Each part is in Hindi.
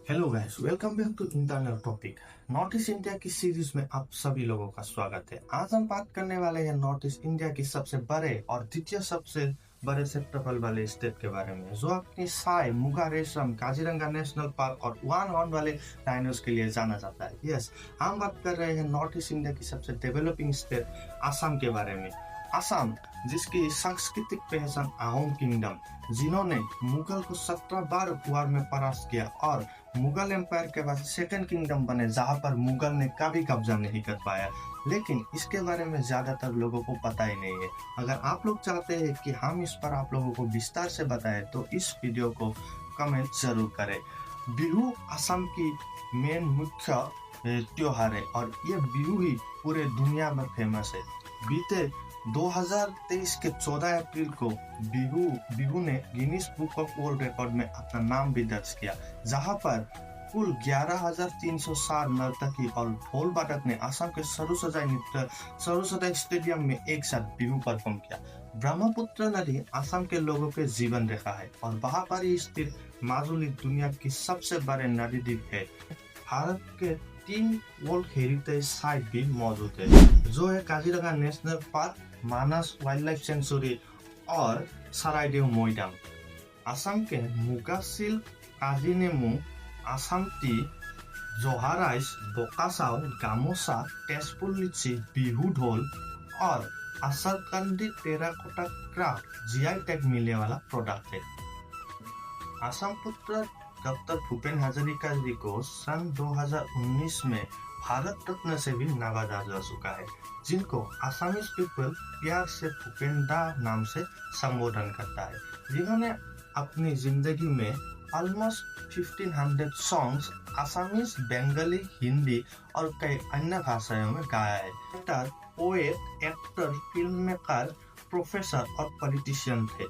Hello guys, welcome back to internal topic. North east India की सीरीज में आप सभी लोगों का स्वागत है। आज हम बात करने वाले हैं नॉर्थ ईस्ट इंडिया की सबसे बड़े और द्वितीय सबसे बड़े क्षेत्रफल वाले स्टेट के बारे में, जो अपनी साय, मुगा रेशम, काजीरंगा नेशनल पार्क और वन हॉर्न वाले डायनोस के लिए जाना जाता है। यस, हम बात कर रहे हैं नॉर्थ ईस्ट इंडिया की सबसे डेवलपिंग स्टेट असम के बारे में। असम, जिसकी सांस्कृतिक पहचान अहोम किंगडम, जिन्होंने मुगल को 17 बार वार में परास्त किया और मुगल एम्पायर के बाद सेकंड किंगडम बने, जहां पर मुगल ने कभी कब्जा नहीं कर पाया। लेकिन इसके बारे में ज्यादातर लोगों को पता ही नहीं है। अगर आप लोग चाहते हैं कि हम इस पर आप लोगों को विस्तार से बताएं तो इस वीडियो को कमेंट जरूर करें। बिहू असम की मेन मुख्य त्योहार है और ये बिहू ही पूरे दुनिया में फेमस है। बीते 2023 के 14 अप्रैल को बिहू ने Guinness book of world record में अपना नाम भी दर्ज किया, जहां पर कुल 11,307 नर्तकी और ढोल वादक ने असम के सरुसजाई स्टेडियम में एक साथ बिहू परफॉर्म किया। ब्रह्मपुत्र नदी असम के लोगों के जीवन रेखा है और वहां पर ही स्थित माजुली दुनिया की सबसे बड़े नदी द्वीप है। भारत के 3 वर्ल्ड हेरिटेज साइट भी मौजूद है, जो है काजीरंगा नेशनल पार्क, मानस वाइल्ड लाइफ सेंचुरी और सराइदेव मैदान। असम के मुगा सिल्क, काजी नेमू, आसाम टी, जोहा राइस, बोकासाओ, गामोसा, तेजपुर लीची, बिहू ढोल और असरकंदी टेराकोटा क्राफ्ट जीआई टैग मिलने वाला प्रोडक्ट है। असम पुत्र डॉक्टर भूपेन हजारिका जी को सन 2019 में भारत रत्न से भी नवाजा जा चुका है, जिनको आसामीज पीपल प्यार से भूपेंदा नाम से संबोधन करता है, जिन्होंने अपनी जिंदगी में almost 1500 songs Assamese, Bengali, Hindi और कई अन्य भाषाओं में गाया है। Actor, poet, actor, film maker, professor और पॉलिटिशियन थे।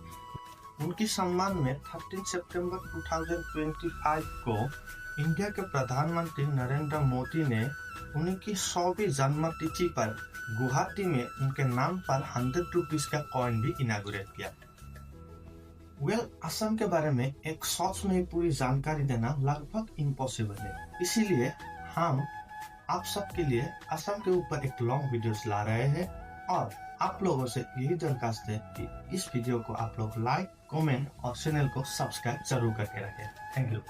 उनकी सम्मान में 13 सितंबर 2025 को इंडिया के प्रधानमंत्री नरेंद्र मोदी ने उनकी 100वीं जन्मतिथि पर गुवाहाटी में उनके नाम पर 100 रुपीज का कॉइन भी इनागुरेट किया। असम के बारे में एक शॉर्ट्स में ही पूरी जानकारी देना लगभग इम्पॉसिबल है, इसीलिए हम आप सबके लिए असम के ऊपर एक लॉन्ग वीडियोस ला रहे हैं और आप लोगों से यही दरखास्त है कि इस वीडियो को आप लोग लाइक, कमेंट और चैनल को सब्सक्राइब जरूर करके रखें। Thank you.